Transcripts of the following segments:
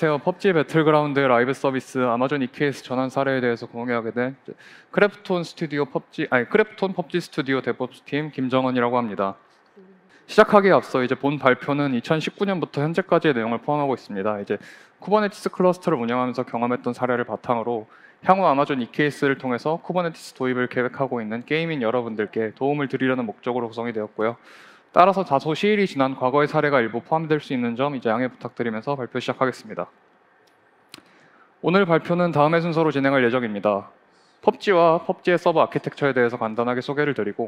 안녕하세요. 펍지 배틀그라운드 라이브 서비스 아마존 EKS 전환 사례에 대해서 공유하게 된 크래프톤 펍지 스튜디오 데브옵스 팀 김정원이라고 합니다. 시작하기에 앞서 이제 본 발표는 2019년부터 현재까지의 내용을 포함하고 있습니다. 이제 쿠버네티스 클러스터를 운영하면서 경험했던 사례를 바탕으로 향후 아마존 EKS를 통해서 쿠버네티스 도입을 계획하고 있는 게이민 여러분들께 도움을 드리려는 목적으로 구성이 되었고요. 따라서 다소 시일이 지난 과거의 사례가 일부 포함될 수 있는 점 이제 양해 부탁드리면서 발표 시작하겠습니다. 오늘 발표는 다음의 순서로 진행할 예정입니다. 펍지와 펍지의 서버 아키텍처에 대해서 간단하게 소개를 드리고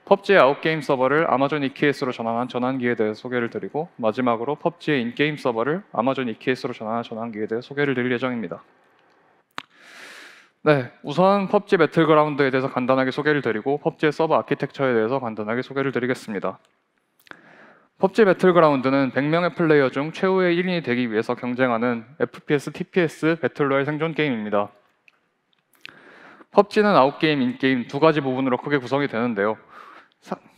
펍지의 아웃게임 서버를 아마존 EKS로 전환한 전환기에 대해 소개를 드리고 마지막으로 펍지의 인게임 서버를 아마존 EKS로 전환한 전환기에 대해 소개를 드릴 예정입니다. 네, 우선 펍지 배틀그라운드에 대해서 간단하게 소개를 드리고 펍지의 서버 아키텍처에 대해서 간단하게 소개를 드리겠습니다. 펍지 배틀그라운드는 100명의 플레이어 중 최후의 1인이 되기 위해서 경쟁하는 FPS, TPS 배틀로얄 생존 게임입니다. 펍지는 아웃게임, 인게임 두 가지 부분으로 크게 구성이 되는데요.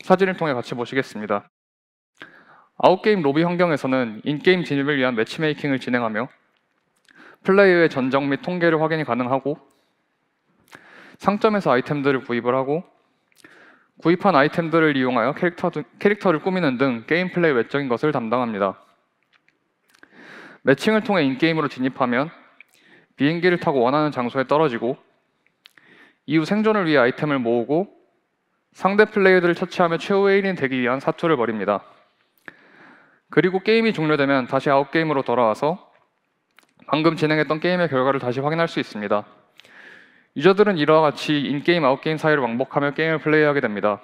사진을 통해 같이 보시겠습니다. 아웃게임 로비 환경에서는 인게임 진입을 위한 매치메이킹을 진행하며 플레이어의 전적 및 통계를 확인이 가능하고 상점에서 아이템들을 구입을 하고 구입한 아이템들을 이용하여 캐릭터를 꾸미는 등 게임 플레이 외적인 것을 담당합니다. 매칭을 통해 인게임으로 진입하면 비행기를 타고 원하는 장소에 떨어지고 이후 생존을 위해 아이템을 모으고 상대 플레이어들을 처치하며 최후의 1인 되기 위한 사투를 벌입니다. 그리고 게임이 종료되면 다시 아웃게임으로 돌아와서 방금 진행했던 게임의 결과를 다시 확인할 수 있습니다. 유저들은 이와 같이 인게임, 아웃게임 사이를 왕복하며 게임을 플레이하게 됩니다.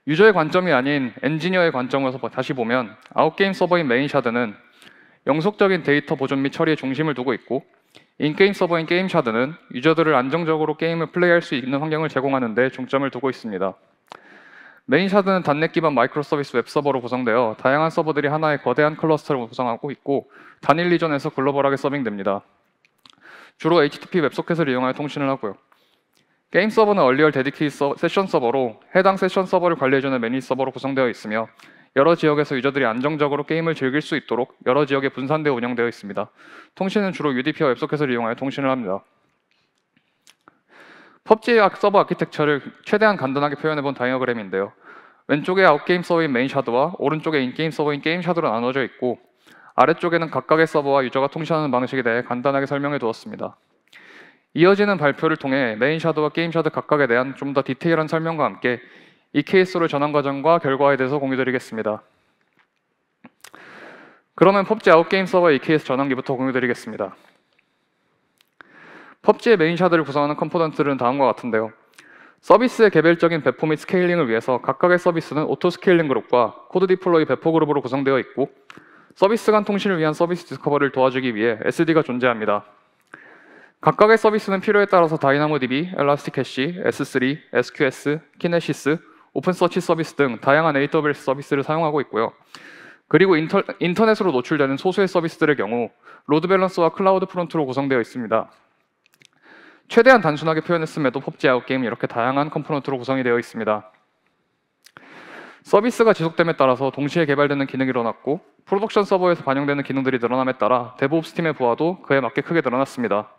유저의 관점이 아닌 엔지니어의 관점에서 다시 보면 아웃게임 서버인 메인샤드는 영속적인 데이터 보존 및 처리에 중심을 두고 있고 인게임 서버인 게임샤드는 유저들을 안정적으로 게임을 플레이할 수 있는 환경을 제공하는 데 중점을 두고 있습니다. 메인샤드는 단넷 기반 마이크로서비스 웹서버로 구성되어 다양한 서버들이 하나의 거대한 클러스터를 구성하고 있고 단일 리전에서 글로벌하게 서빙됩니다. 주로 HTTP 웹소켓을 이용하여 통신을 하고요. 게임 서버는 얼리얼 데디케이트 세션 서버로 해당 세션 서버를 관리해주는 매니지 서버로 구성되어 있으며 여러 지역에서 유저들이 안정적으로 게임을 즐길 수 있도록 여러 지역에 분산되어 운영되어 있습니다. 통신은 주로 UDP와 웹소켓을 이용하여 통신을 합니다. 펍지의 서버 아키텍처를 최대한 간단하게 표현해본 다이어그램인데요. 왼쪽에 아웃게임 서버인 메인샤드와 오른쪽에 인게임 서버인 게임샤드로 나눠져 있고 아래쪽에는 각각의 서버와 유저가 통신하는 방식에 대해 간단하게 설명해 두었습니다. 이어지는 발표를 통해 메인샤드와 게임샤드 각각에 대한 좀 더 디테일한 설명과 함께 EKS로 전환 과정과 결과에 대해서 공유드리겠습니다. 그러면 펍지 아웃게임 서버 EKS 전환기부터 공유드리겠습니다. 펍지의 메인샤드를 구성하는 컴포넌트들은 다음과 같은데요. 서비스의 개별적인 배포 및 스케일링을 위해서 각각의 서비스는 오토 스케일링 그룹과 코드 디플로이 배포 그룹으로 구성되어 있고 서비스 간 통신을 위한 서비스 디스커버리를 도와주기 위해 SD가 존재합니다. 각각의 서비스는 필요에 따라서 다이나모DB, 엘라스틱캐시, S3, SQS, 키네시스, 오픈서치 서비스 등 다양한 AWS 서비스를 사용하고 있고요. 그리고 인터넷으로 노출되는 소수의 서비스들의 경우 로드 밸런스와 클라우드 프론트로 구성되어 있습니다. 최대한 단순하게 표현했음에도 펍지 아웃게임은 이렇게 다양한 컴포넌트로 구성이 되어 있습니다. 서비스가 지속됨에 따라서 동시에 개발되는 기능이 늘어났고 프로덕션 서버에서 반영되는 기능들이 늘어남에 따라 데브옵스 팀의 부하도 그에 맞게 크게 늘어났습니다.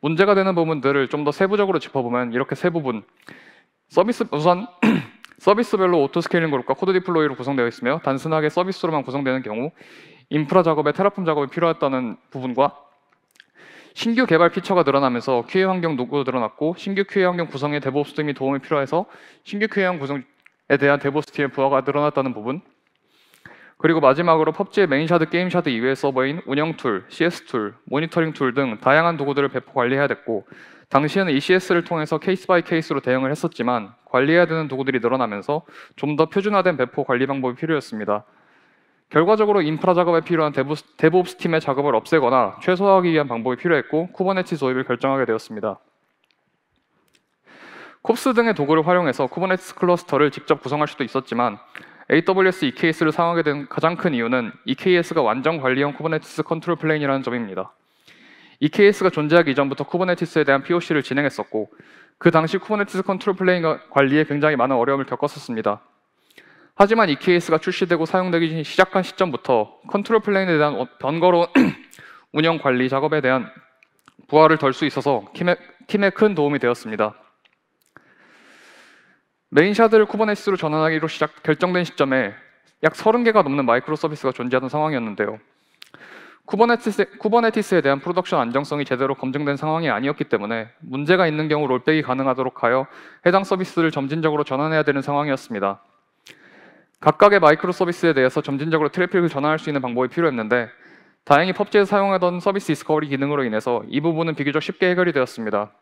문제가 되는 부분들을 좀 더 세부적으로 짚어보면 이렇게 세 부분 우선 서비스별로 오토 스케일링 그룹과 코드 디플로이로 구성되어 있으며 단순하게 서비스로만 구성되는 경우 인프라 작업에 테라폼 작업이 필요했다는 부분과 신규 개발 피처가 늘어나면서 QA 환경 노고도 늘어났고 신규 QA 환경 구성에 데브옵스 팀이 도움이 필요해서 신규 QA 환경 구성에 대한 데브옵스 팀의 부하가 늘어났다는 부분 그리고 마지막으로 펍지의 메인샤드, 게임샤드 이외의 서버인 운영 툴, CS 툴, 모니터링 툴 등 다양한 도구들을 배포 관리해야 됐고 당시에는 ECS를 통해서 케이스 바이 케이스로 대응을 했었지만 관리해야 되는 도구들이 늘어나면서 좀 더 표준화된 배포 관리 방법이 필요했습니다. 결과적으로 인프라 작업에 필요한 데브옵스 팀의 작업을 없애거나 최소화하기 위한 방법이 필요했고 쿠버네티스 도입을 결정하게 되었습니다. 콥스 등의 도구를 활용해서 쿠버네티스 클러스터를 직접 구성할 수도 있었지만 AWS EKS를 사용하게 된 가장 큰 이유는 EKS가 완전 관리형 쿠버네티스 컨트롤 플레인이라는 점입니다. EKS가 존재하기 이전부터 쿠버네티스에 대한 POC를 진행했었고 그 당시 쿠버네티스 컨트롤 플레인 관리에 굉장히 많은 어려움을 겪었었습니다. 하지만 EKS가 출시되고 사용되기 시작한 시점부터 컨트롤 플레인에 대한 번거로운 운영 관리 작업에 대한 부하를 덜 수 있어서 팀에 큰 도움이 되었습니다. 메인 샤드를 쿠버네티스로 전환하기로 결정된 시점에 약 30개가 넘는 마이크로 서비스가 존재하던 상황이었는데요. 쿠버네티스에 대한 프로덕션 안정성이 제대로 검증된 상황이 아니었기 때문에 문제가 있는 경우 롤백이 가능하도록 하여 해당 서비스를 점진적으로 전환해야 되는 상황이었습니다. 각각의 마이크로 서비스에 대해서 점진적으로 트래픽을 전환할 수 있는 방법이 필요했는데 다행히 펍지에서 사용하던 서비스 디스커버리 기능으로 인해서 이 부분은 비교적 쉽게 해결이 되었습니다.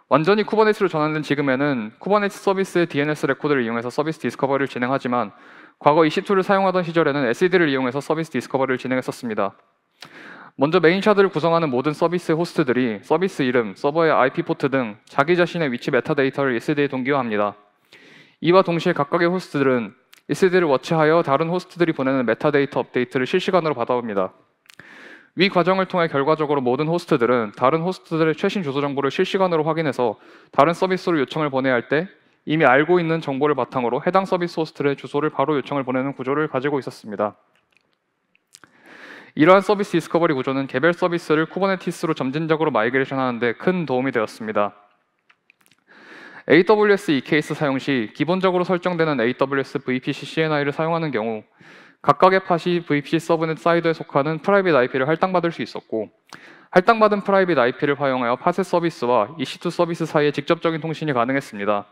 완전히 쿠버네티스로 전환된 지금에는 쿠버네티스 서비스의 DNS 레코드를 이용해서 서비스 디스커버리를 진행하지만 과거 EC2를 사용하던 시절에는 SED를 이용해서 서비스 디스커버리를 진행했었습니다. 먼저 메인 샤드를 구성하는 모든 서비스의 호스트들이 서비스 이름, 서버의 IP 포트 등 자기 자신의 위치 메타데이터를 SED에 동기화합니다. 이와 동시에 각각의 호스트들은 SED를 워치하여 다른 호스트들이 보내는 메타데이터 업데이트를 실시간으로 받아옵니다. 위 과정을 통해 결과적으로 모든 호스트들은 다른 호스트들의 최신 주소 정보를 실시간으로 확인해서 다른 서비스로 요청을 보내야 할 때 이미 알고 있는 정보를 바탕으로 해당 서비스 호스트의 주소를 바로 요청을 보내는 구조를 가지고 있었습니다. 이러한 서비스 디스커버리 구조는 개별 서비스를 쿠버네티스로 점진적으로 마이그레이션하는 데 큰 도움이 되었습니다. AWS EKS 사용 시 기본적으로 설정되는 AWS VPC CNI를 사용하는 경우 각각의 팟이 VPC 서브넷 사이드에 속하는 프라이빗 IP를 할당받을 수 있었고 할당받은 프라이빗 IP를 활용하여 팟의 서비스와 EC2 서비스 사이의 직접적인 통신이 가능했습니다.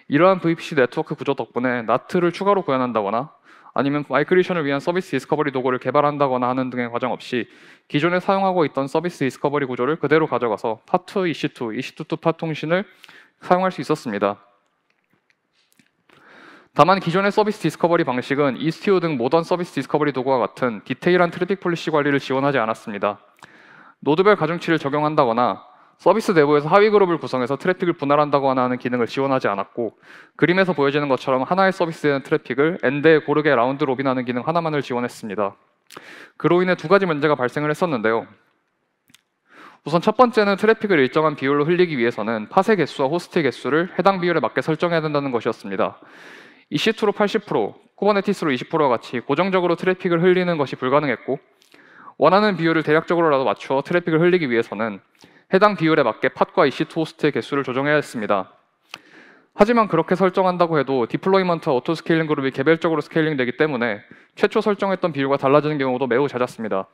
이러한 VPC 네트워크 구조 덕분에 NAT를 추가로 구현한다거나 아니면 마이그레이션을 위한 서비스 디스커버리 도구를 개발한다거나 하는 등의 과정 없이 기존에 사용하고 있던 서비스 디스커버리 구조를 그대로 가져가서 팟2 EC2, EC2 팟 통신을 사용할 수 있었습니다. 다만 기존의 서비스 디스커버리 방식은 이스티오 등 모던 서비스 디스커버리 도구와 같은 디테일한 트래픽 폴리시 관리를 지원하지 않았습니다. 노드별 가중치를 적용한다거나 서비스 내부에서 하위 그룹을 구성해서 트래픽을 분할한다거나 하는 기능을 지원하지 않았고 그림에서 보여지는 것처럼 하나의 서비스에 대한 트래픽을 엔드에 고르게 라운드 로빈하는 기능 하나만을 지원했습니다. 그로 인해 두 가지 문제가 발생을 했었는데요. 우선 첫 번째는 트래픽을 일정한 비율로 흘리기 위해서는 팟의 개수와 호스트의 개수를 해당 비율에 맞게 설정해야 된다는 것이었습니다. EC2로 80%, 쿠버네티스로 20%와 같이 고정적으로 트래픽을 흘리는 것이 불가능했고 원하는 비율을 대략적으로라도 맞추어 트래픽을 흘리기 위해서는 해당 비율에 맞게 팟과 EC2 호스트의 개수를 조정해야 했습니다. 하지만 그렇게 설정한다고 해도 디플로이먼트와 오토 스케일링 그룹이 개별적으로 스케일링 되기 때문에 최초 설정했던 비율과 달라지는 경우도 매우 잦았습니다.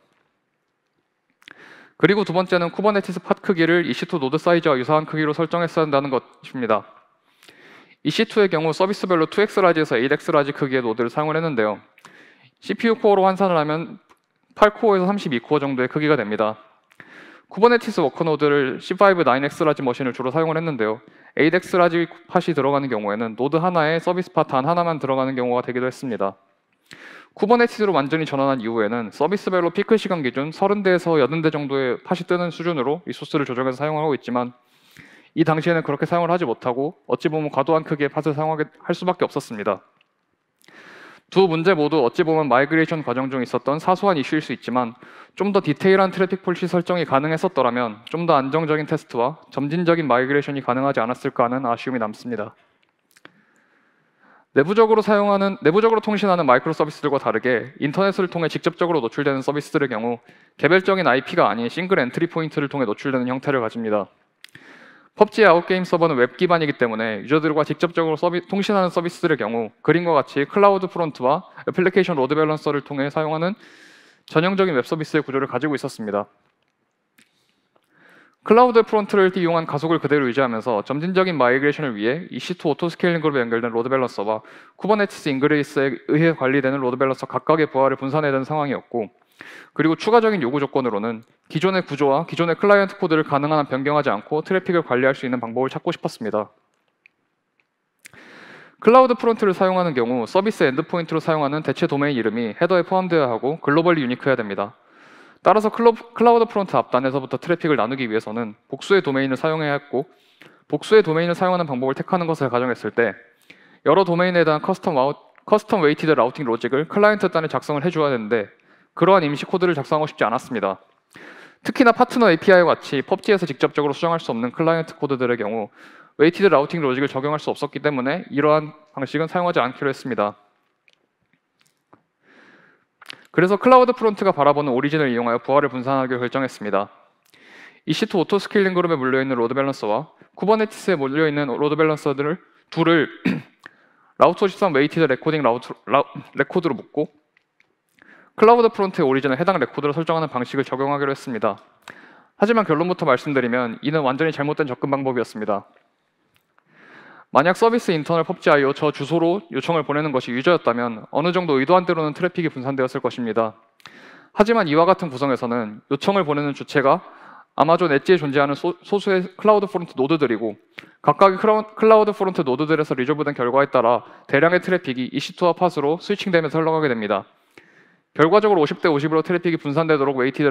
그리고 두 번째는 쿠버네티스 팟 크기를 EC2 노드 사이즈와 유사한 크기로 설정했어야 한다는 것입니다. EC2의 경우 서비스별로 2x 라지에서 8x 라지 크기의 노드를 사용을 했는데요. CPU 코어로 환산을 하면 8코어에서 32코어 정도의 크기가 됩니다. 쿠버네티스 워커 노드를 C5 9x 라지 머신을 주로 사용을 했는데요. 8x 라지 팟이 들어가는 경우에는 노드 하나에 서비스 팟 단 하나만 들어가는 경우가 되기도 했습니다. 쿠버네티스로 완전히 전환한 이후에는 서비스별로 피크 시간 기준 30대에서 80대 정도의 팟이 뜨는 수준으로 리소스를 조정해서 사용하고 있지만 이 당시에는 그렇게 사용을 하지 못하고 어찌 보면 과도한 크기의 팟을 사용할 수밖에 없었습니다. 두 문제 모두 어찌 보면 마이그레이션 과정 중 있었던 사소한 이슈일 수 있지만 좀 더 디테일한 트래픽 폴리시 설정이 가능했었더라면 좀 더 안정적인 테스트와 점진적인 마이그레이션이 가능하지 않았을까 하는 아쉬움이 남습니다. 내부적으로 통신하는 마이크로 서비스들과 다르게 인터넷을 통해 직접적으로 노출되는 서비스들의 경우 개별적인 IP가 아닌 싱글 엔트리 포인트를 통해 노출되는 형태를 가집니다. 펍지의 아웃게임 서버는 웹 기반이기 때문에 유저들과 직접적으로 통신하는 서비스들의 경우 그림과 같이 클라우드 프론트와 애플리케이션 로드 밸런서를 통해 사용하는 전형적인 웹 서비스의 구조를 가지고 있었습니다. 클라우드 프론트를 이용한 가속을 그대로 유지하면서 점진적인 마이그레이션을 위해 EC2 오토 스케일링 그룹에 연결된 로드 밸런서와 쿠버네티스 인그레이스에 의해 관리되는 로드 밸런서 각각의 부하를 분산해야 되는 상황이었고 그리고 추가적인 요구 조건으로는 기존의 구조와 기존의 클라이언트 코드를 가능한 한 변경하지 않고 트래픽을 관리할 수 있는 방법을 찾고 싶었습니다. 클라우드 프론트를 사용하는 경우 서비스 엔드포인트로 사용하는 대체 도메인 이름이 헤더에 포함되어야 하고 글로벌리 유니크해야 됩니다. 따라서 클라우드 프론트 앞단에서부터 트래픽을 나누기 위해서는 복수의 도메인을 사용해야 했고 복수의 도메인을 사용하는 방법을 택하는 것을 가정했을 때 여러 도메인에 대한 커스텀 웨이티드 라우팅 로직을 클라이언트 단에 작성을 해줘야 되는데 그러한 임시 코드를 작성하고 싶지 않았습니다. 특히나 파트너 API와 같이 펍지에서 직접적으로 수정할 수 없는 클라이언트 코드들의 경우 웨이티드 라우팅 로직을 적용할 수 없었기 때문에 이러한 방식은 사용하지 않기로 했습니다. 그래서 클라우드 프론트가 바라보는 오리진을 이용하여 부하를 분산하기로 결정했습니다. EC2 오토 스케일링 그룹에 물려있는 로드 밸런서와 쿠버네티스에 몰려있는 로드 밸런서들을 둘을 라우트 53 웨이티드 레코드로 묶고 클라우드 프론트의 오리진을 해당 레코드로 설정하는 방식을 적용하기로 했습니다. 하지만 결론부터 말씀드리면 이는 완전히 잘못된 접근 방법이었습니다. 만약 서비스 인터널 pubg.io 저 주소로 요청을 보내는 것이 유저였다면 어느 정도 의도한 대로는 트래픽이 분산되었을 것입니다. 하지만 이와 같은 구성에서는 요청을 보내는 주체가 아마존 엣지에 존재하는 소수의 클라우드 프론트 노드들이고 각각의 클라우드 프론트 노드들에서 리졸브된 결과에 따라 대량의 트래픽이 EC2와 팟으로 스위칭되면서 흘러가게 됩니다. 결과적으로 50대 50으로 트래픽이 분산되도록 웨이티드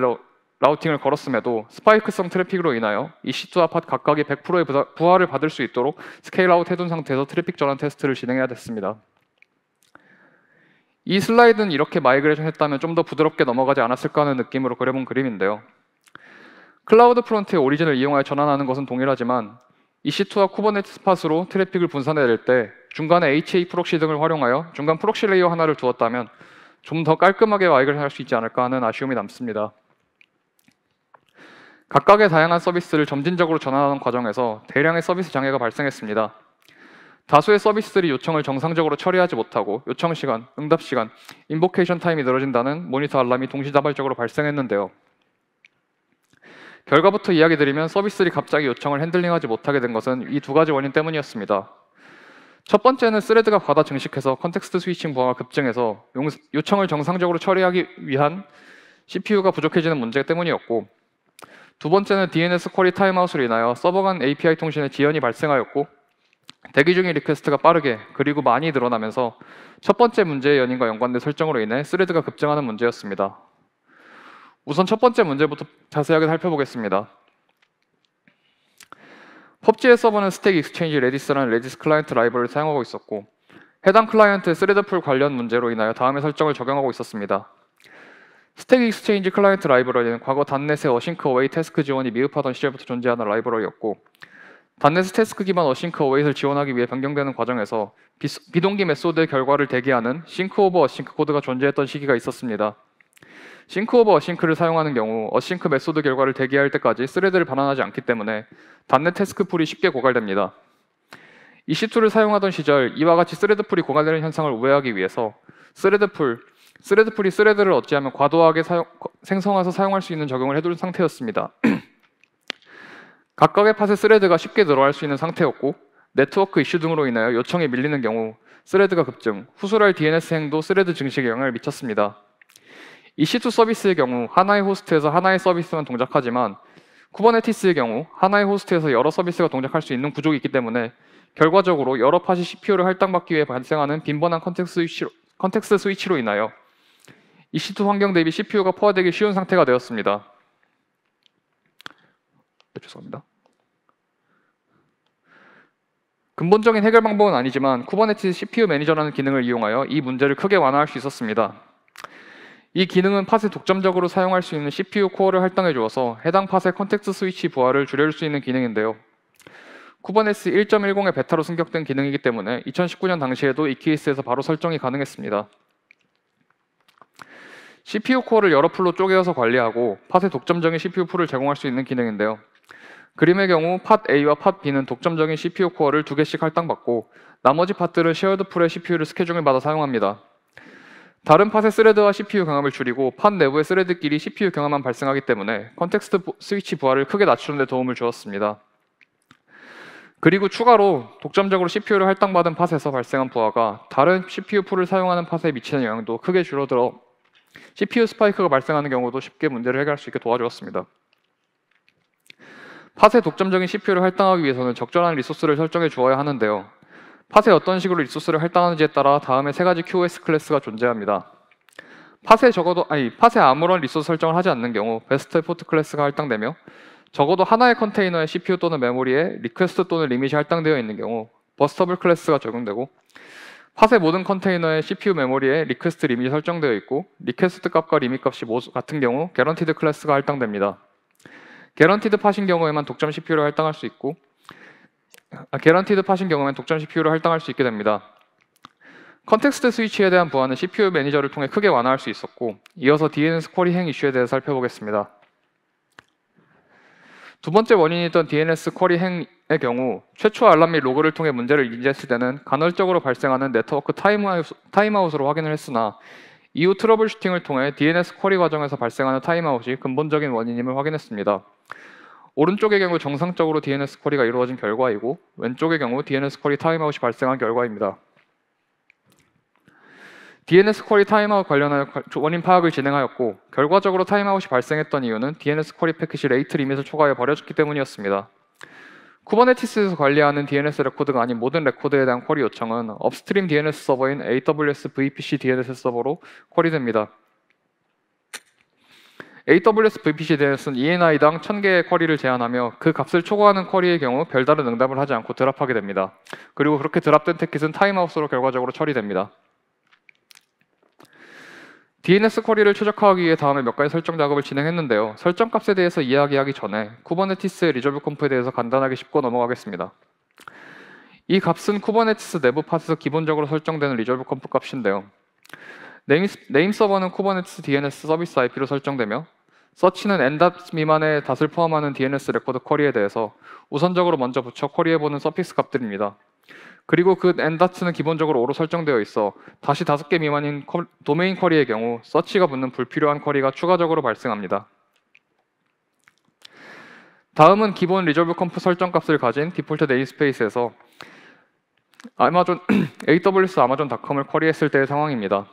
라우팅을 걸었음에도 스파이크성 트래픽으로 인하여 EC2와 팟 각각이 100%의 부하를 받을 수 있도록 스케일 아웃 해둔 상태에서 트래픽 전환 테스트를 진행해야 됐습니다. 이 슬라이드는 이렇게 마이그레이션 했다면 좀 더 부드럽게 넘어가지 않았을까 하는 느낌으로 그려본 그림인데요. 클라우드 프론트의 오리진을 이용하여 전환하는 것은 동일하지만 EC2와 쿠버네티스 팟으로 트래픽을 분산해낼 때 중간에 HA 프록시 등을 활용하여 중간 프록시 레이어 하나를 두었다면 좀 더 깔끔하게 마이그레이션 할 수 있지 않을까 하는 아쉬움이 남습니다. 각각의 다양한 서비스를 점진적으로 전환하는 과정에서 대량의 서비스 장애가 발생했습니다. 다수의 서비스들이 요청을 정상적으로 처리하지 못하고 요청 시간, 응답 시간, 인보케이션 타임이 늘어진다는 모니터 알람이 동시다발적으로 발생했는데요. 결과부터 이야기 드리면 서비스들이 갑자기 요청을 핸들링하지 못하게 된 것은 이 두 가지 원인 때문이었습니다. 첫 번째는 스레드가 과다 증식해서 컨텍스트 스위칭 부하가 급증해서 요청을 정상적으로 처리하기 위한 CPU가 부족해지는 문제 때문이었고, 두 번째는 DNS 쿼리 타임아웃으로 인하여 서버 간 API 통신에 지연이 발생하였고 대기 중인 리퀘스트가 빠르게 그리고 많이 늘어나면서 첫 번째 문제의 연인과 연관된 설정으로 인해 스레드가 급증하는 문제였습니다. 우선 첫 번째 문제부터 자세하게 살펴보겠습니다. PUBG의 서버는 스택 익스체인지 레디스라는 레디스 클라이언트 라이브러리를 사용하고 있었고 해당 클라이언트의 스레드풀 관련 문제로 인하여 다음의 설정을 적용하고 있었습니다. 스택 익스체인지 클라이언트 라이브러리는 과거 닷넷의 어싱크 어웨이 태스크 지원이 미흡하던 시절부터 존재하는 라이브러리였고 닷넷의 태스크 기반 어싱크 어웨이를 지원하기 위해 변경되는 과정에서 비동기 메소드의 결과를 대기하는 싱크 오버 어싱크 코드가 존재했던 시기가 있었습니다. 싱크 오버 어싱크를 사용하는 경우 어싱크 메소드 결과를 대기할 때까지 스레드를 반환하지 않기 때문에 닷넷 태스크 풀이 쉽게 고갈됩니다. EC2를 사용하던 시절 이와 같이 스레드 풀이 고갈되는 현상을 우회하기 위해서 스레드풀이 스레드를 어찌하면 과도하게 생성해서 사용할 수 있는 적용을 해둔 상태였습니다. 각각의 팟의 스레드가 쉽게 늘어날 수 있는 상태였고 네트워크 이슈 등으로 인하여 요청이 밀리는 경우 스레드가 급증, 후술할 DNS 행도 스레드 증식에 영향을 미쳤습니다. EC2 서비스의 경우 하나의 호스트에서 하나의 서비스만 동작하지만 쿠버네티스의 경우 하나의 호스트에서 여러 서비스가 동작할 수 있는 구조가 있기 때문에 결과적으로 여러 팟이 CPU를 할당받기 위해 발생하는 빈번한 컨텍스트 스위치로 인하여 EC2 환경 대비 CPU가 포화되기 쉬운 상태가 되었습니다. 죄송합니다. 근본적인 해결 방법은 아니지만 쿠버네티스 CPU 매니저라는 기능을 이용하여 이 문제를 크게 완화할 수 있었습니다. 이 기능은 팟에 독점적으로 사용할 수 있는 CPU 코어를 할당해 주어서 해당 팟의 컨텍스트 스위치 부하를 줄여줄 수 있는 기능인데요. 쿠버네티스 1.10의 베타로 승격된 기능이기 때문에 2019년 당시에도 이 케이스에서 바로 설정이 가능했습니다. CPU 코어를 여러 풀로 쪼개어서 관리하고 팟의 독점적인 CPU 풀을 제공할 수 있는 기능인데요. 그림의 경우 팟 A와 팟 B는 독점적인 CPU 코어를 2개씩 할당받고 나머지 팟들은 쉐어드 풀의 CPU를 스케줄을 받아 사용합니다. 다른 팟의 스레드와 CPU 경합을 줄이고 팟 내부의 스레드끼리 CPU 경합만 발생하기 때문에 컨텍스트 스위치 부하를 크게 낮추는 데 도움을 주었습니다. 그리고 추가로 독점적으로 CPU를 할당받은 팟에서 발생한 부하가 다른 CPU 풀을 사용하는 팟에 미치는 영향도 크게 줄어들어 CPU 스파이크가 발생하는 경우도 쉽게 문제를 해결할 수 있게 도와주었습니다. 팟의 독점적인 CPU를 할당하기 위해서는 적절한 리소스를 설정해 주어야 하는데요. 팟에 어떤 식으로 리소스를 할당하는지에 따라 다음에 세 가지 QoS 클래스가 존재합니다. 팟에 아무런 리소스 설정을 하지 않는 경우 베스트 포트 클래스가 할당되며 적어도 하나의 컨테이너의 CPU 또는 메모리에 리퀘스트 또는 리밋이 할당되어 있는 경우 버스터블 클래스가 적용되고 팟의 모든 컨테이너의 CPU 메모리에 리퀘스트 리밋이 설정되어 있고 리퀘스트 값과 리밋 값이 모두 같은 경우 개런티드 클래스가 할당됩니다. 개런티드 팟인 경우에만 독점 CPU를 할당할 수 있고 개런티드 팟인 경우엔 독점 CPU를 할당할 수 있게 됩니다. 컨텍스트 스위치에 대한 보안은 CPU 매니저를 통해 크게 완화할 수 있었고, 이어서 DNS 쿼리 행 이슈에 대해 살펴보겠습니다. 두 번째 원인이던 DNS 쿼리 행의 경우 최초 알람 및 로그를 통해 문제를 인지했을 때는 간헐적으로 발생하는 네트워크 타임아웃으로 확인을 했으나 이후 트러블 슈팅을 통해 DNS 쿼리 과정에서 발생하는 타임아웃이 근본적인 원인임을 확인했습니다. 오른쪽의 경우 정상적으로 DNS 쿼리가 이루어진 결과이고 왼쪽의 경우 DNS 쿼리 타임아웃이 발생한 결과입니다. DNS 쿼리 타임아웃 관련하여 원인 파악을 진행하였고 결과적으로 타임아웃이 발생했던 이유는 DNS 쿼리 패킷이 레이트 리밋을 초과해 버려졌기 때문이었습니다. 쿠버네티스에서 관리하는 DNS 레코드가 아닌 모든 레코드에 대한 쿼리 요청은 업스트림 DNS 서버인 AWS VPC DNS 서버로 쿼리됩니다. AWS VPC DNS는 ENI당 1000개의 쿼리를 제한하며 그 값을 초과하는 쿼리의 경우 별다른 응답을 하지 않고 드랍하게 됩니다. 그리고 그렇게 드랍된 패킷은 타임아웃으로 결과적으로 처리됩니다. DNS 쿼리를 최적화하기 위해 다음에 몇 가지 설정 작업을 진행했는데요. 설정 값에 대해서 이야기하기 전에 쿠버네티스의 리졸브 컴프에 대해서 간단하게 짚고 넘어가겠습니다. 이 값은 쿠버네티스 내부 팟에서 기본적으로 설정되는 리졸브 컴프 값인데요. 네임 서버는 쿠버네티스 DNS 서비스 IP로 설정되며 서치는 n.닷 미만의 닷을 포함하는 DNS 레코드 쿼리에 대해서 우선적으로 먼저 붙여 쿼리해보는 서피스 값들입니다. 그리고 그 n.는 기본적으로 5로 설정되어 있어 다시 5개 미만인 도메인 쿼리의 경우 서치가 붙는 불필요한 쿼리가 추가적으로 발생합니다. 다음은 기본 리졸브 컴프 설정 값을 가진 디폴트 네임스페이스에서 AWS 아마존.com을 쿼리했을 때의 상황입니다.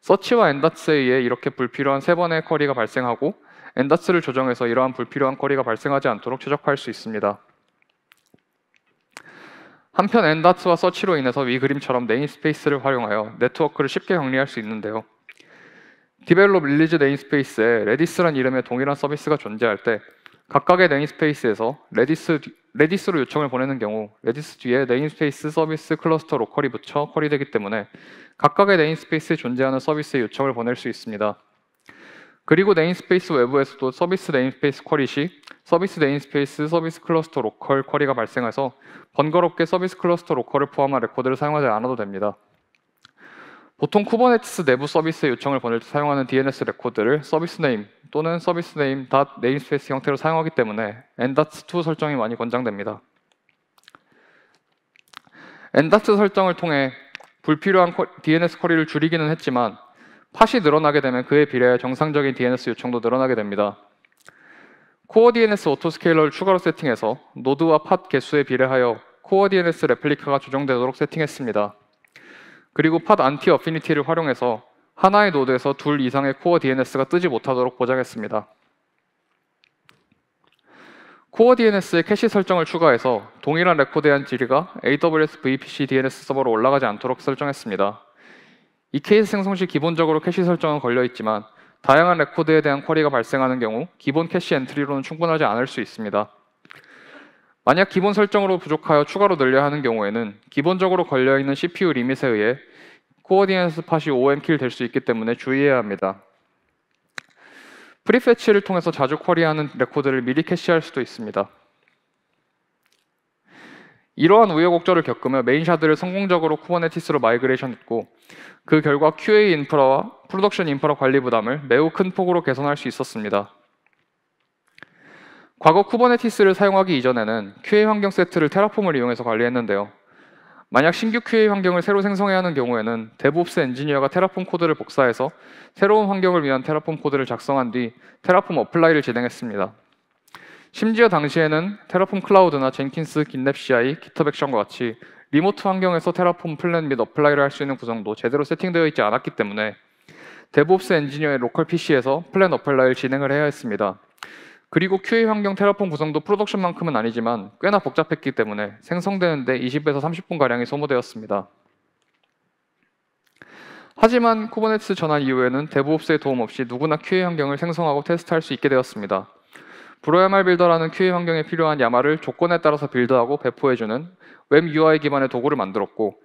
서치와 n.에 의해 이렇게 불필요한 3번의 쿼리가 발생하고 n.를 조정해서 이러한 불필요한 쿼리가 발생하지 않도록 최적화할 수 있습니다. 한편 n.와 서치로 인해서 위 그림처럼 네임스페이스를 활용하여 네트워크를 쉽게 정리할 수 있는데요. 디벨롭 릴리즈 네임스페이스에 레디스란 이름의 동일한 서비스가 존재할 때 각각의 네임스페이스에서 레디스로 요청을 보내는 경우 레디스 뒤에 네임스페이스 서비스 클러스터 로컬이 붙여 쿼리되기 때문에 각각의 네임스페이스에 존재하는 서비스에 요청을 보낼 수 있습니다. 그리고 네임스페이스 외부에서도 서비스 네임스페이스 쿼리 시 서비스 네임스페이스 서비스 클러스터 로컬 쿼리가 발생해서 번거롭게 서비스 클러스터 로컬을 포함한 레코드를 사용하지 않아도 됩니다. 보통 쿠버네티스 내부 서비스에 요청을 보낼 때 사용하는 DNS 레코드를 서비스 네임 또는 서비스 네임 네임스페이스 형태로 사용하기 때문에 n.2 설정이 많이 권장됩니다. n.2 설정을 통해 불필요한 DNS 쿼리를 줄이기는 했지만 팟이 늘어나게 되면 그에 비례해 정상적인 DNS 요청도 늘어나게 됩니다. 코어 DNS 오토스케일러를 추가로 세팅해서 노드와 팟 개수에 비례하여 코어 DNS 레플리카가 조정되도록 세팅했습니다. 그리고 팟 안티 어피니티를 활용해서 하나의 노드에서 둘 이상의 코어 DNS가 뜨지 못하도록 보장했습니다. 코어 DNS의 캐시 설정을 추가해서 동일한 레코드의 한 길이가 AWS VPC DNS 서버로 올라가지 않도록 설정했습니다. 이 케이스 생성 시 기본적으로 캐시 설정은 걸려있지만 다양한 레코드에 대한 쿼리가 발생하는 경우 기본 캐시 엔트리로는 충분하지 않을 수 있습니다. 만약 기본 설정으로 부족하여 추가로 늘려야 하는 경우에는 기본적으로 걸려있는 CPU 리밋에 의해 코어 DNS 팟이 OM킬 될 수 있기 때문에 주의해야 합니다. 프리패치를 통해서 자주 쿼리하는 레코드를 미리 캐시할 수도 있습니다. 이러한 우여곡절을 겪으며 메인샤드를 성공적으로 쿠버네티스로 마이그레이션했고 그 결과 QA 인프라와 프로덕션 인프라 관리 부담을 매우 큰 폭으로 개선할 수 있었습니다. 과거 쿠버네티스를 사용하기 이전에는 QA 환경 세트를 테라폼을 이용해서 관리했는데요. 만약 신규 QA 환경을 새로 생성해야 하는 경우에는 데브옵스 엔지니어가 테라폼 코드를 복사해서 새로운 환경을 위한 테라폼 코드를 작성한 뒤 테라폼 어플라이를 진행했습니다. 심지어 당시에는 테라폼 클라우드나 젠킨스, 깃랩 CI, 깃허브 액션과 같이 리모트 환경에서 테라폼 플랜 및 어플라이를 할 수 있는 구성도 제대로 세팅되어 있지 않았기 때문에 데브옵스 엔지니어의 로컬 PC에서 플랜 어플라이를 진행을 해야 했습니다. 그리고 QA 환경 테라폼 구성도 프로덕션만큼은 아니지만 꽤나 복잡했기 때문에 생성되는 데 20에서 30분가량이 소모되었습니다. 하지만 쿠버네티스 전환 이후에는 데브옵스의 도움 없이 누구나 QA 환경을 생성하고 테스트할 수 있게 되었습니다. 브로야말 빌더라는 QA 환경에 필요한 야말을 조건에 따라서 빌드하고 배포해주는 웹 UI 기반의 도구를 만들었고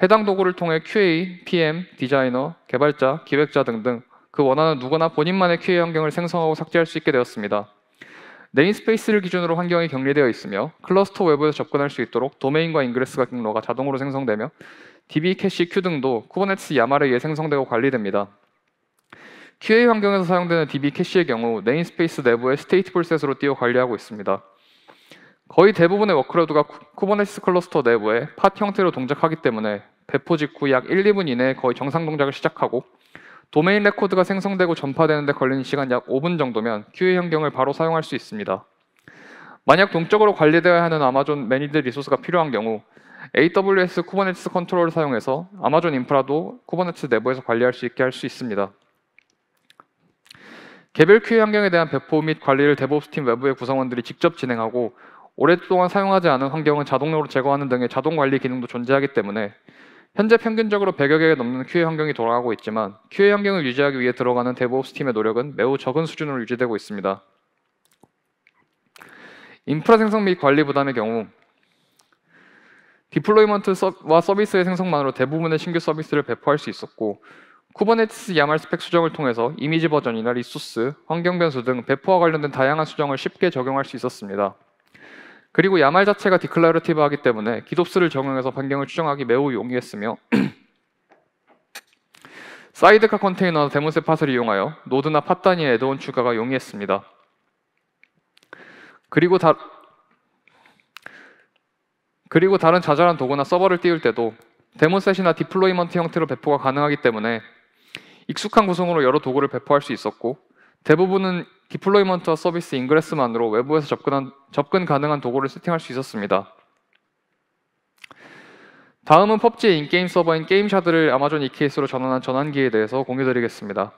해당 도구를 통해 QA, PM, 디자이너, 개발자, 기획자 등등 그 원하는 누구나 본인만의 QA 환경을 생성하고 삭제할 수 있게 되었습니다. 네임스페이스를 기준으로 환경이 격리되어 있으며 클러스터 외부에서 접근할 수 있도록 도메인과 인그레스 경로가 자동으로 생성되며 DB 캐시 q 등도 쿠버네티스 야말에 의해 생성되고 관리됩니다. QA 환경에서 사용되는 DB 캐시의 경우 네임스페이스 내부의 스테이트풀 셋으로 띄워 관리하고 있습니다. 거의 대부분의 워크로드가 쿠버네티스 클러스터 내부에 팟 형태로 동작하기 때문에 배포 직후 약 1, 2분 이내에 거의 정상 동작을 시작하고 도메인 레코드가 생성되고 전파되는 데 걸리는 시간 약 5분 정도면 QA 환경을 바로 사용할 수 있습니다. 만약 동적으로 관리되어야 하는 아마존 매니드 리소스가 필요한 경우 AWS 쿠버네티스 컨트롤을 사용해서 아마존 인프라도 쿠버네티스 내부에서 관리할 수 있게 할 수 있습니다. 개별 QA 환경에 대한 배포 및 관리를 데브옵스 팀 외부의 구성원들이 직접 진행하고 오랫동안 사용하지 않은 환경은 자동으로 제거하는 등의 자동 관리 기능도 존재하기 때문에 현재 평균적으로 100여 개가 넘는 QA 환경이 돌아가고 있지만 QA 환경을 유지하기 위해 들어가는 데브옵스 팀의 노력은 매우 적은 수준으로 유지되고 있습니다. 인프라 생성 및 관리 부담의 경우 디플로이먼트와 서비스의 생성만으로 대부분의 신규 서비스를 배포할 수 있었고 쿠버네티스 야말 스펙 수정을 통해서 이미지 버전이나 리소스, 환경 변수 등 배포와 관련된 다양한 수정을 쉽게 적용할 수 있었습니다. 그리고 야말 자체가 디클라러티브하기 때문에 기도스를 적용해서 변경을 추정하기 매우 용이했으며 사이드카 컨테이너나 데모셋 팟을 이용하여 노드나 팟 단위의 애드온 추가가 용이했습니다. 그리고 다른 자잘한 도구나 서버를 띄울 때도 데모셋이나 디플로이먼트 형태로 배포가 가능하기 때문에 익숙한 구성으로 여러 도구를 배포할 수 있었고 대부분은 디플로이먼트와 서비스 인그레스만으로 외부에서 접근 가능한 도구를 세팅할 수 있었습니다. 다음은 PUBG의 인게임 서버인 게임샤드를 아마존 EKS로 전환한 전환기에 대해서 공유드리겠습니다.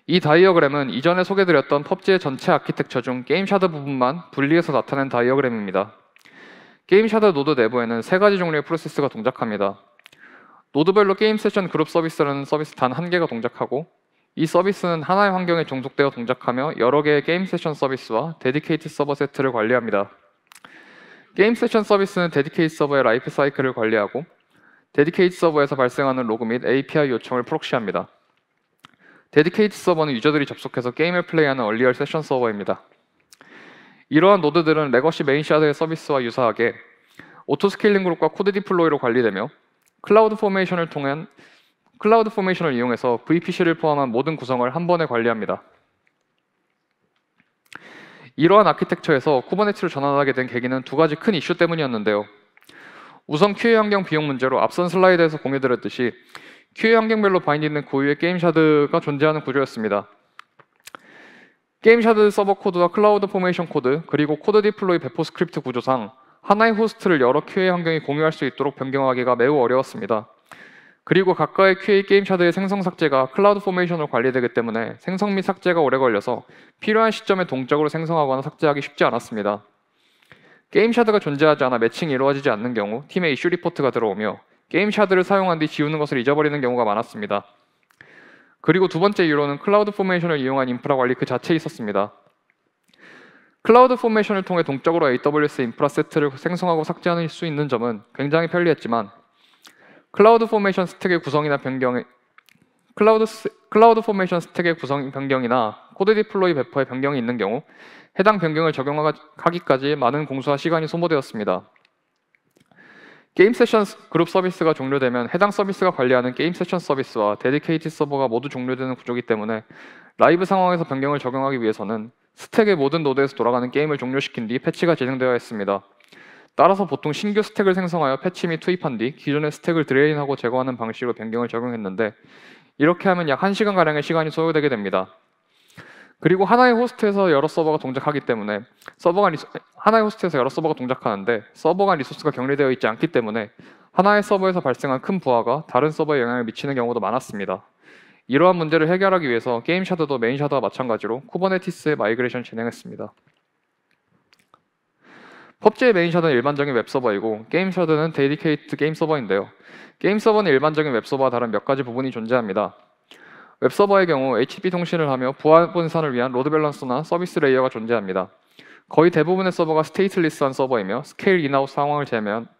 이 다이어그램은 이전에 소개드렸던 PUBG의 전체 아키텍처 중 게임샤드 부분만 분리해서 나타낸 다이어그램입니다. 게임샤드 노드 내부에는 3가지 종류의 프로세스가 동작합니다. 노드별로 게임 세션 그룹 서비스라는 서비스 단 1개가 동작하고 이 서비스는 하나의 환경에 종속되어 동작하며 여러 개의 게임 세션 서비스와 데디케이트 서버 세트를 관리합니다. 게임 세션 서비스는 데디케이트 서버의 라이프 사이클을 관리하고 데디케이트 서버에서 발생하는 로그 및 API 요청을 프록시합니다. 데디케이트 서버는 유저들이 접속해서 게임을 플레이하는 얼리얼 세션 서버입니다. 이러한 노드들은 레거시 메인 샤드의 서비스와 유사하게 오토 스케일링 그룹과 코드 디플로이로 관리되며 클라우드 포메이션을 이용해서 VPC를 포함한 모든 구성을 한 번에 관리합니다. 이러한 아키텍처에서 쿠버네티스로 전환하게 된 계기는 2가지 큰 이슈 때문이었는데요. 우선 QA 환경 비용 문제로 앞선 슬라이드에서 공유드렸듯이 QA 환경별로 바인딩된 고유의 게임 샤드가 존재하는 구조였습니다. 게임 샤드 서버 코드와 클라우드 포메이션 코드, 그리고 코드 디플로이 배포 스크립트 구조상 하나의 호스트를 여러 QA 환경이 공유할 수 있도록 변경하기가 매우 어려웠습니다. 그리고 각각의 QA 게임 샤드의 생성 삭제가 클라우드 포메이션으로 관리되기 때문에 생성 및 삭제가 오래 걸려서 필요한 시점에 동적으로 생성하거나 삭제하기 쉽지 않았습니다. 게임 샤드가 존재하지 않아 매칭이 이루어지지 않는 경우 팀에 이슈 리포트가 들어오며 게임 샤드를 사용한 뒤 지우는 것을 잊어버리는 경우가 많았습니다. 그리고 2번째 이유로는 클라우드 포메이션을 이용한 인프라 관리 그 자체에 있었습니다. 클라우드 포메이션을 통해 동적으로 AWS 인프라 세트를 생성하고 삭제할 수 있는 점은 굉장히 편리했지만 클라우드 포메이션 스택의 구성 변경이나 코드 디플로이 배포의 변경이 있는 경우 해당 변경을 적용하기까지 많은 공수와 시간이 소모되었습니다. 게임 세션 그룹 서비스가 종료되면 해당 서비스가 관리하는 게임 세션 서비스와 데디케이트 서버가 모두 종료되는 구조이기 때문에 라이브 상황에서 변경을 적용하기 위해서는 스택의 모든 노드에서 돌아가는 게임을 종료시킨 뒤 패치가 진행되어야 했습니다. 따라서 보통 신규 스택을 생성하여 패치 및 투입한 뒤 기존의 스택을 드레인하고 제거하는 방식으로 변경을 적용했는데 이렇게 하면 약 1시간가량의 시간이 소요되게 됩니다. 그리고 하나의 호스트에서 여러 서버가 동작하기 때문에 하나의 호스트에서 여러 서버가 동작하는데 서버 간 리소스가 격리되어 있지 않기 때문에 하나의 서버에서 발생한 큰 부하가 다른 서버에 영향을 미치는 경우도 많았습니다. 이러한 문제를 해결하기 위해서 게임 샤드도 메인 샤드와 마찬가지로 쿠버네티스에 마이그레이션 진행했습니다. PUBG의 메인 샤드는 일반적인 웹서버이고 게임 샤드는 데디케이트 게임 서버인데요. 게임 서버는 일반적인 웹서버와 다른 몇 가지 부분이 존재합니다. 웹서버의 경우 HTTP 통신을 하며 부하 분산을 위한 로드 밸런서나 서비스 레이어가 존재합니다. 거의 대부분의 서버가 스테이트리스한 서버이며 스케일 인아웃 상황을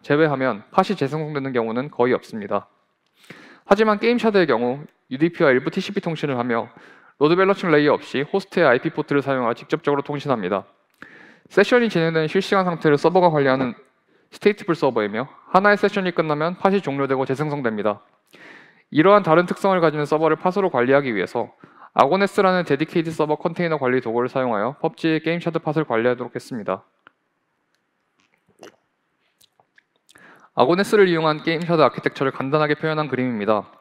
제외하면 팟이 재생성되는 경우는 거의 없습니다. 하지만 게임 샤드의 경우 UDP와 일부 TCP 통신을 하며 로드 밸런싱 레이어 없이 호스트의 IP 포트를 사용하여 직접적으로 통신합니다. 세션이 진행되는 실시간 상태를 서버가 관리하는 스테이트풀 서버이며 하나의 세션이 끝나면 팟이 종료되고 재생성됩니다. 이러한 다른 특성을 가지는 서버를 팟으로 관리하기 위해서 아고네스라는 데디케이트 서버 컨테이너 관리 도구를 사용하여 PUBG의 게임 샤드 팟을 관리하도록 했습니다. 아고네스를 이용한 게임 샤드 아키텍처를 간단하게 표현한 그림입니다.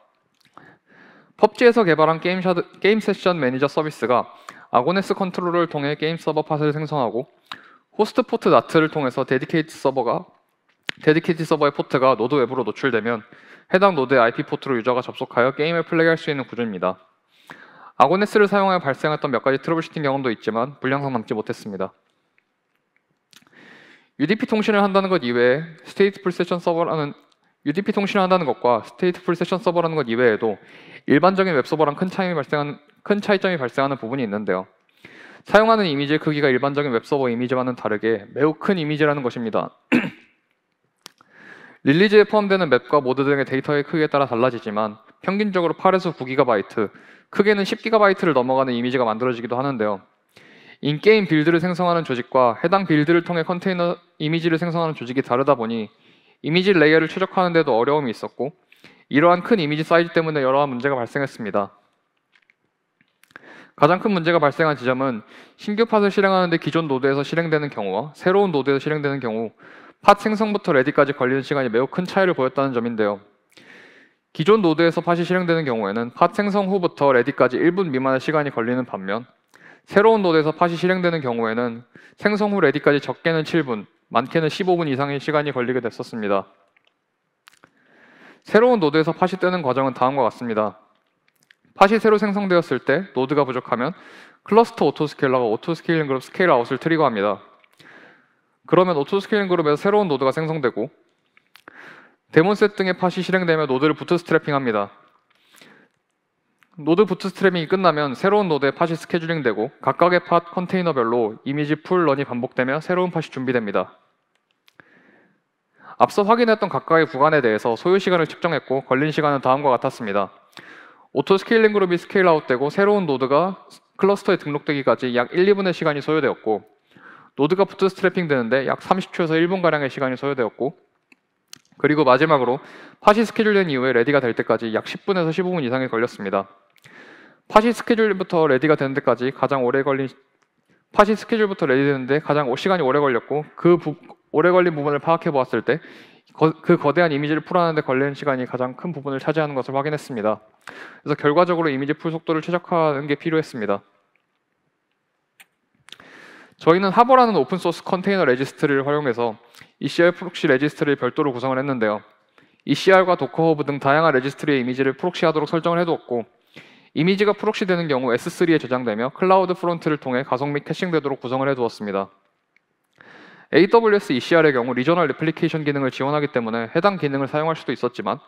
PUBG에서 개발한 게임 세션 매니저 서비스가 아고네스 컨트롤러를 통해 게임 서버 팟을 생성하고 호스트 포트 나트를 통해서 데디케이트 서버의 포트가 노드 외부로 노출되면 해당 노드의 IP 포트로 유저가 접속하여 게임을 플레이할 수 있는 구조입니다. 아고네스를 사용하여 발생했던 몇 가지 트러블 슈팅 경험도 있지만 불량상 남지 못했습니다. UDP 통신을 한다는 것 이외에 UDP 통신을 한다는 것과 스테이트풀 세션 서버라는 것 이외에도 일반적인 웹서버랑 큰 차이점이 발생하는 부분이 있는데요. 사용하는 이미지의 크기가 일반적인 웹서버 이미지와는 다르게 매우 큰 이미지라는 것입니다. 릴리즈에 포함되는 맵과 모드 등의 데이터의 크기에 따라 달라지지만 평균적으로 8에서 9GB, 크게는 10GB를 넘어가는 이미지가 만들어지기도 하는데요. 인게임 빌드를 생성하는 조직과 해당 빌드를 통해 컨테이너 이미지를 생성하는 조직이 다르다 보니 이미지 레이어를 최적화하는 데도 어려움이 있었고 이러한 큰 이미지 사이즈 때문에 여러한 문제가 발생했습니다. 가장 큰 문제가 발생한 지점은 신규 팟을 실행하는데 기존 노드에서 실행되는 경우와 새로운 노드에서 실행되는 경우 팟 생성부터 레디까지 걸리는 시간이 매우 큰 차이를 보였다는 점인데요. 기존 노드에서 팟이 실행되는 경우에는 팟 생성 후부터 레디까지 1분 미만의 시간이 걸리는 반면 새로운 노드에서 팟이 실행되는 경우에는 생성 후 레디까지 적게는 7분, 많게는 15분 이상의 시간이 걸리게 됐었습니다. 새로운 노드에서 팟이 뜨는 과정은 다음과 같습니다. 팟이 새로 생성되었을 때 노드가 부족하면 클러스터 오토스케일러가 오토스케일링 그룹 스케일 아웃을 트리거합니다. 그러면 오토스케일링 그룹에서 새로운 노드가 생성되고 데몬셋 등의 팟이 실행되며 노드를 부트스트래핑합니다. 노드 부트스트래핑이 끝나면 새로운 노드의 팟이 스케줄링되고 각각의 팟 컨테이너별로 이미지 풀 런이 반복되며 새로운 팟이 준비됩니다. 앞서 확인했던 각각의 구간에 대해서 소요 시간을 측정했고 걸린 시간은 다음과 같았습니다. 오토 스케일링 그룹이 스케일 아웃되고 새로운 노드가 클러스터에 등록되기까지 약 1, 2분의 시간이 소요되었고 노드가 부트스트래핑 되는데 약 30초에서 1분가량의 시간이 소요되었고 그리고 마지막으로 팟이 스케줄된 이후에 레디가 될 때까지 약 10분에서 15분 이상이 걸렸습니다. 팟이 스케줄부터 레디 되는데 가장 시간이 오래 걸렸고 오래 걸린 부분을 파악해 보았을 때 그 거대한 이미지를 풀어내는데 걸리는 시간이 가장 큰 부분을 차지하는 것을 확인했습니다. 그래서 결과적으로 이미지 풀 속도를 최적화하는 게 필요했습니다. 저희는 하버라는 오픈소스 컨테이너 레지스트리를 활용해서 ECR 프록시 레지스트리를 별도로 구성을 했는데요. ECR과 도커 허브 등 다양한 레지스트리의 이미지를 프록시하도록 설정을 해두었고 이미지가 프록시 되는 경우 S3에 저장되며 클라우드 프론트를 통해 가속 및 캐싱되도록 구성을 해두었습니다. AWS ECR의 경우 리저널 레플리케이션 기능을 지원하기 때문에 해당 기능을 사용할 수도 있었지만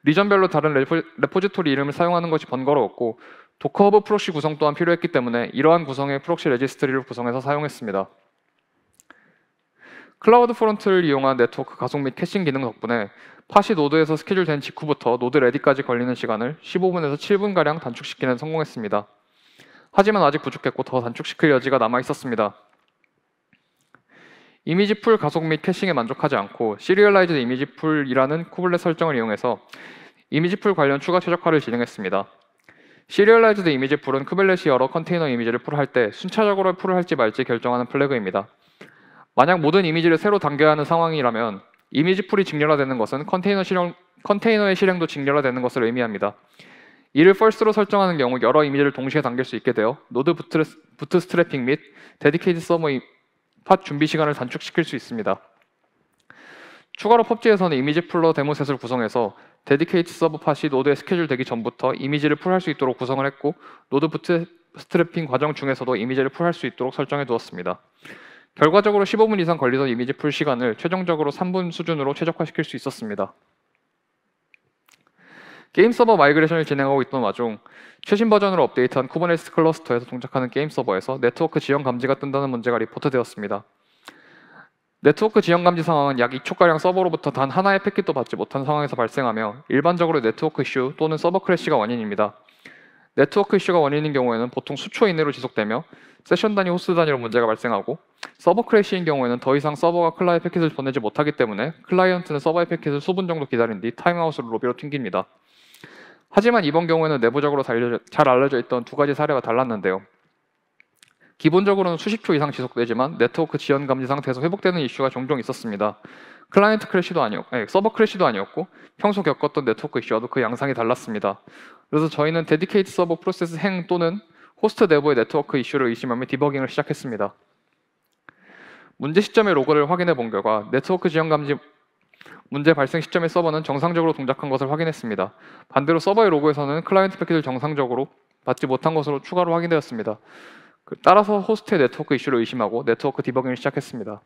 리전별로 다른 레포지토리 이름을 사용하는 것이 번거로웠고 도커 허브 프록시 구성 또한 필요했기 때문에 이러한 구성의 프록시 레지스트리를 구성해서 사용했습니다. 클라우드 프론트를 이용한 네트워크 가속 및 캐싱 기능 덕분에 팟이 노드에서 스케줄된 직후부터 노드 레디까지 걸리는 시간을 15분에서 7분가량 단축시키는 성공했습니다. 하지만 아직 부족했고 더 단축시킬 여지가 남아 있었습니다. 이미지 풀 가속 및 캐싱에 만족하지 않고 시리얼라이즈드 이미지 풀이라는 쿠블렛 설정을 이용해서 이미지 풀 관련 추가 최적화를 진행했습니다. 시리얼라이즈드 이미지 풀은 쿠벨렛이 여러 컨테이너 이미지를 풀할 때 순차적으로 풀을 할지 말지 결정하는 플래그입니다. 만약 모든 이미지를 새로 당겨야 하는 상황이라면 이미지 풀이 직렬화되는 것은 컨테이너의 실행도 직렬화되는 것을 의미합니다. 이를 first로 설정하는 경우 여러 이미지를 동시에 당길 수 있게 되어 노드 부트스트래핑 및 데디케이트 서버 팟 준비 시간을 단축시킬 수 있습니다. 추가로 PUBG에서는 이미지 풀러 데모셋을 구성해서 데디케이트 서버 팟이 노드에 스케줄 되기 전부터 이미지를 풀할 수 있도록 구성을 했고 노드 부트스트래핑 과정 중에서도 이미지를 풀할 수 있도록 설정해 두었습니다. 결과적으로 15분 이상 걸리던 이미지 풀 시간을 최종적으로 3분 수준으로 최적화시킬 수 있었습니다. 게임 서버 마이그레이션을 진행하고 있던 와중 최신 버전으로 업데이트한 쿠버네티스 클러스터에서 동작하는 게임 서버에서 네트워크 지연 감지가 뜬다는 문제가 리포트되었습니다. 네트워크 지연 감지 상황은 약 2초가량 서버로부터 단 하나의 패킷도 받지 못한 상황에서 발생하며 일반적으로 네트워크 이슈 또는 서버 크래시가 원인입니다. 네트워크 이슈가 원인인 경우에는 보통 수초 이내로 지속되며 세션 단위, 호스트 단위로 문제가 발생하고, 서버 크래시인 경우에는 더 이상 서버가 클라이언트 패킷을 보내지 못하기 때문에 클라이언트는 서버의 패킷을 수분 정도 기다린 뒤 타임아웃으로 로비로 튕깁니다. 하지만 이번 경우에는 내부적으로 잘 알려져 있던 두 가지 사례가 달랐는데요. 기본적으로는 수십 초 이상 지속되지만 네트워크 지연 감지 상태에서 회복되는 이슈가 종종 있었습니다. 클라이언트 크래시도 아니었고, 서버 크래시도 아니었고, 평소 겪었던 네트워크 이슈와도 그 양상이 달랐습니다. 그래서 저희는 데디케이트 서버 프로세스 행 또는 호스트 내부의 네트워크 이슈를 의심하며 디버깅을 시작했습니다. 문제 시점의 로그를 확인해 본 결과 네트워크 지연 감지 문제 발생 시점의 서버는 정상적으로 동작한 것을 확인했습니다. 반대로 서버의 로그에서는 클라이언트 패킷을 정상적으로 받지 못한 것으로 추가로 확인되었습니다. 따라서 호스트의 네트워크 이슈를 의심하고 네트워크 디버깅을 시작했습니다.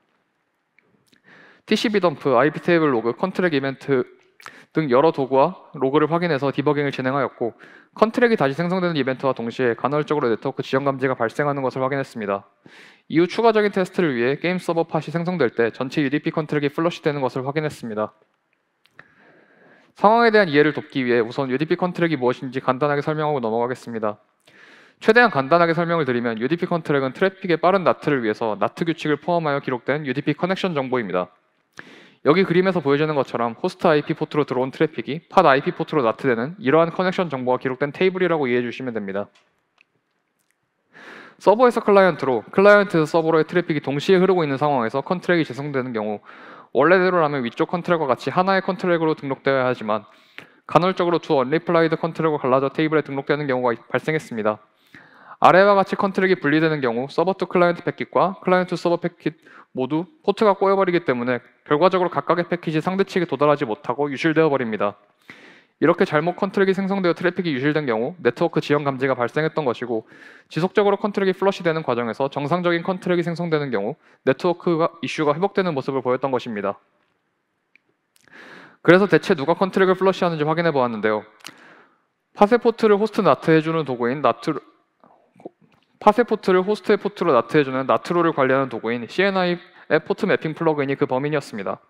TCP 덤프, IP 테이블 로그, 컨트랙 이벤트 등 여러 도구와 로그를 확인해서 디버깅을 진행하였고, 컨트랙이 다시 생성되는 이벤트와 동시에 간헐적으로 네트워크 지연 감지가 발생하는 것을 확인했습니다. 이후 추가적인 테스트를 위해 게임 서버 팟이 생성될 때 전체 UDP 컨트랙이 플러시되는 것을 확인했습니다. 상황에 대한 이해를 돕기 위해 우선 UDP 컨트랙이 무엇인지 간단하게 설명하고 넘어가겠습니다. 최대한 간단하게 설명을 드리면 UDP 컨트랙은 트래픽의 빠른 나트를 위해서 나트 규칙을 포함하여 기록된 UDP 커넥션 정보입니다. 여기 그림에서 보여지는 것처럼 호스트 IP 포트로 들어온 트래픽이 팟 IP 포트로 나트되는 이러한 커넥션 정보가 기록된 테이블이라고 이해해 주시면 됩니다. 서버에서 클라이언트로, 클라이언트에서 서버로의 트래픽이 동시에 흐르고 있는 상황에서 컨트랙이 재생되는 경우 원래대로라면 위쪽 컨트랙과 같이 하나의 컨트랙으로 등록되어야 하지만 간헐적으로 두 언리플라이드 컨트랙으로 갈라져 테이블에 등록되는 경우가 발생했습니다. 아래와 같이 컨트랙이 분리되는 경우 서버 투 클라이언트 패킷과 클라이언트 투 서버 패킷 모두 포트가 꼬여버리기 때문에 결과적으로 각각의 패킷이 상대 측에 도달하지 못하고 유실되어 버립니다. 이렇게 잘못 컨트랙이 생성되어 트래픽이 유실된 경우 네트워크 지연 감지가 발생했던 것이고, 지속적으로 컨트랙이 플러시되는 과정에서 정상적인 컨트랙이 생성되는 경우 네트워크 이슈가 회복되는 모습을 보였던 것입니다. 그래서 대체 누가 컨트랙을 플러시하는지 확인해 보았는데요. 팟의 포트를 호스트 나트 해주는 도구인 팟의 포트를 호스트의 포트로 나트해주는 나트로를 관리하는 도구인 CNI의 포트 매핑 플러그인이 그 범인이었습니다.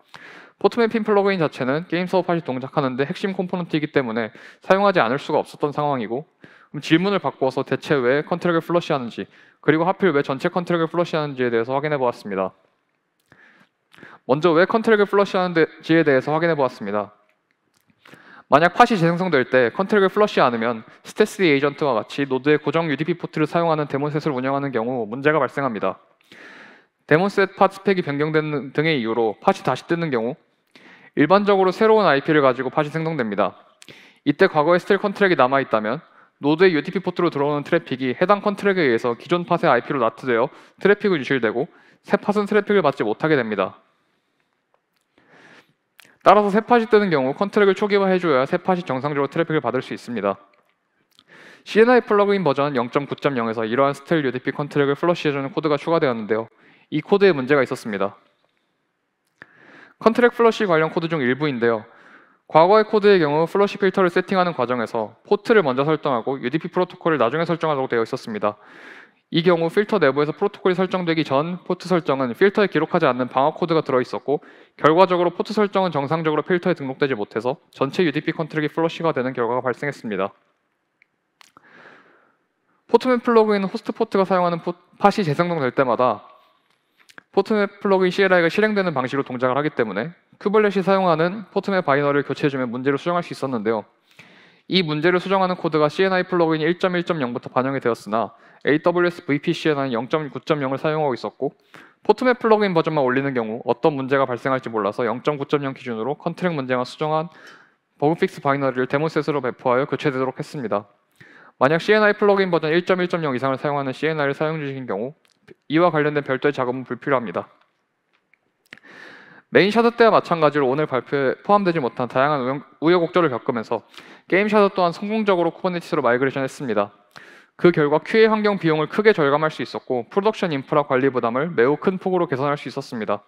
포트 매핑 플러그인 자체는 게임 서버 팟이 동작하는데 핵심 컴포넌트이기 때문에 사용하지 않을 수가 없었던 상황이고, 그럼 질문을 바꾸어서 대체 왜 컨트랙을 플러시하는지, 그리고 하필 왜 전체 컨트랙을 플러시하는지에 대해서 확인해 보았습니다. 먼저 왜 컨트랙을 플러시하는지에 대해서 확인해 보았습니다. 만약 팟이 재생성될 때 컨트랙을 플러시 않으면 스테스 에이전트와 같이 노드의 고정 UDP 포트를 사용하는 데몬셋을 운영하는 경우 문제가 발생합니다. 데몬셋 팟 스펙이 변경되는 등의 이유로 팟이 다시 뜨는 경우 일반적으로 새로운 IP를 가지고 팟이 생성됩니다. 이때 과거에 스틸 컨트랙이 남아있다면 노드의 UDP 포트로 들어오는 트래픽이 해당 컨트랙에 의해서 기존 팟의 IP로 나트되어 트래픽을 유실되고 새 팟은 트래픽을 받지 못하게 됩니다. 따라서 새 팟이 뜨는 경우 컨트랙을 초기화해줘야 새 팟이 정상적으로 트래픽을 받을 수 있습니다. CNI 플러그인 버전 0.9.0에서 이러한 스틸 UDP 컨트랙을 플러시해주는 코드가 추가되었는데요. 이 코드에 문제가 있었습니다. 컨트랙 플러시 관련 코드 중 일부인데요. 과거의 코드의 경우 플러시 필터를 세팅하는 과정에서 포트를 먼저 설정하고 UDP 프로토콜을 나중에 설정하도록 되어 있었습니다. 이 경우 필터 내부에서 프로토콜이 설정되기 전 포트 설정은 필터에 기록하지 않는 방어 코드가 들어있었고, 결과적으로 포트 설정은 정상적으로 필터에 등록되지 못해서 전체 UDP 컨트랙이 플러시가 되는 결과가 발생했습니다. 포트맵 플러그인은 호스트 포트가 사용하는 팟이 재생성될 때마다 포트맵 플러그인 CLI가 실행되는 방식으로 동작을 하기 때문에 큐벌렛이 사용하는 포트맵 바이너리를 교체해주면 문제를 수정할 수 있었는데요. 이 문제를 수정하는 코드가 CNI 플러그인 1.1.0부터 반영이 되었으나 AWS VPCNI 0.9.0을 사용하고 있었고, 포트맵 플러그인 버전만 올리는 경우 어떤 문제가 발생할지 몰라서 0.9.0 기준으로 컨트랙 문제가 수정한 버그픽스 바이너리를 데모셋으로 배포하여 교체되도록 했습니다. 만약 CNI 플러그인 버전 1.1.0 이상을 사용하는 CNI를 사용 중인 경우 이와 관련된 별도의 작업은 불필요합니다. 메인 샤드 때와 마찬가지로 오늘 발표에 포함되지 못한 다양한 우여곡절을 겪으면서 게임 샤드 또한 성공적으로 쿠버네티스로 마이그레이션 했습니다. 그 결과 QA 환경 비용을 크게 절감할 수 있었고 프로덕션 인프라 관리 부담을 매우 큰 폭으로 개선할 수 있었습니다.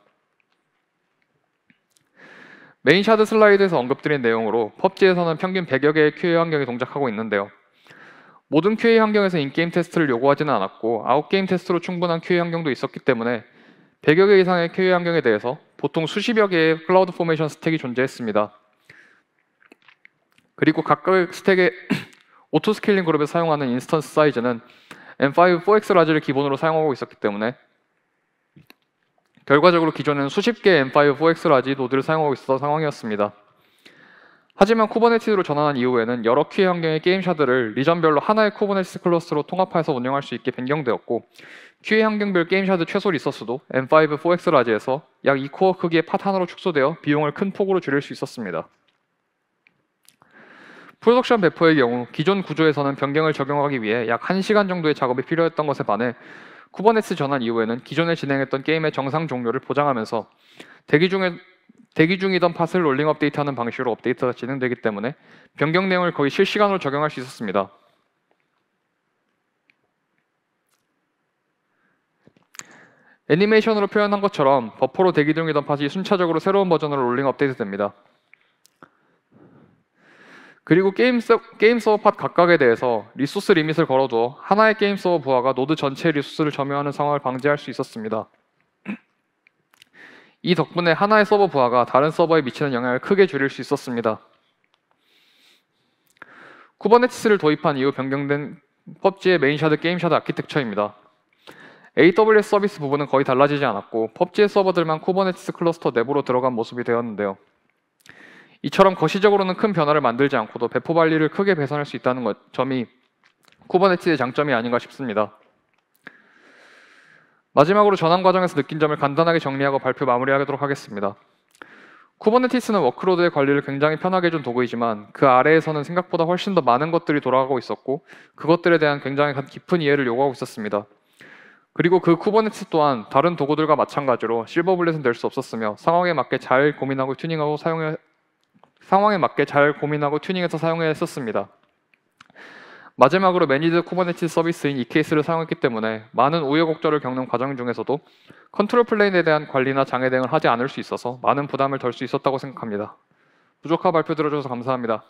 메인 샤드 슬라이드에서 언급드린 내용으로 PUBG에서는 평균 100여 개의 QA 환경이 동작하고 있는데요. 모든 QA 환경에서 인게임 테스트를 요구하지는 않았고 아웃게임 테스트로 충분한 QA 환경도 있었기 때문에 100여 개 이상의 QA 환경에 대해서 보통 수십여 개의 클라우드 포메이션 스택이 존재했습니다. 그리고 각각의 스택에 오토스케일링 그룹에 사용하는 인스턴스 사이즈는 M5 4X 라지를 기본으로 사용하고 있었기 때문에 결과적으로 기존에는 수십 개의 M5 4X 라지 노드를 사용하고 있었던 상황이었습니다. 하지만 쿠버네티스로 전환한 이후에는 여러 QA 환경의 게임 샤드를 리전별로 하나의 쿠버네티스 클러스터로 통합해서 운영할 수 있게 변경되었고, QA 환경별 게임 샤드 최소 리소스도 M5 4X 라지에서 약 2코어 크기의 팟 하나로 축소되어 비용을 큰 폭으로 줄일 수 있었습니다. 프로덕션 배포의 경우 기존 구조에서는 변경을 적용하기 위해 약 1시간 정도의 작업이 필요했던 것에 반해 쿠버네티스 전환 이후에는 기존에 진행했던 게임의 정상 종료를 보장하면서 대기 중이던 팟을 롤링 업데이트하는 방식으로 업데이트가 진행되기 때문에 변경 내용을 거의 실시간으로 적용할 수 있었습니다. 애니메이션으로 표현한 것처럼 버퍼로 대기 중이던 팟이 순차적으로 새로운 버전으로 롤링 업데이트됩니다. 그리고 게임 서버 팟 각각에 대해서 리소스 리밋을 걸어두어 하나의 게임 서버 부하가 노드 전체의 리소스를 점유하는 상황을 방지할 수 있었습니다. 이 덕분에 하나의 서버 부하가 다른 서버에 미치는 영향을 크게 줄일 수 있었습니다. 쿠버네티스를 도입한 이후 변경된 PUBG의 메인 샤드 게임 샤드 아키텍처입니다. AWS 서비스 부분은 거의 달라지지 않았고 PUBG의 서버들만 쿠버네티스 클러스터 내부로 들어간 모습이 되었는데요. 이처럼 거시적으로는 큰 변화를 만들지 않고도 배포 관리를 크게 배선할 수 있다는 점이 쿠버네티스의 장점이 아닌가 싶습니다. 마지막으로 전환 과정에서 느낀 점을 간단하게 정리하고 발표 마무리하도록 하겠습니다. 쿠버네티스는 워크로드의 관리를 굉장히 편하게 해준 도구이지만 그 아래에서는 생각보다 훨씬 더 많은 것들이 돌아가고 있었고 그것들에 대한 굉장히 깊은 이해를 요구하고 있었습니다. 그리고 그 쿠버네티스 또한 다른 도구들과 마찬가지로 실버블렛은 될 수 없었으며 상황에 맞게 잘 고민하고 튜닝해서 사용해야 했었습니다. 마지막으로 매니드 쿠버네티스 서비스인 EKS를 사용했기 때문에 많은 우여곡절을 겪는 과정 중에서도 컨트롤 플레인에 대한 관리나 장애 대응을 하지 않을 수 있어서 많은 부담을 덜 수 있었다고 생각합니다. 부족한 발표 들어주셔서 감사합니다.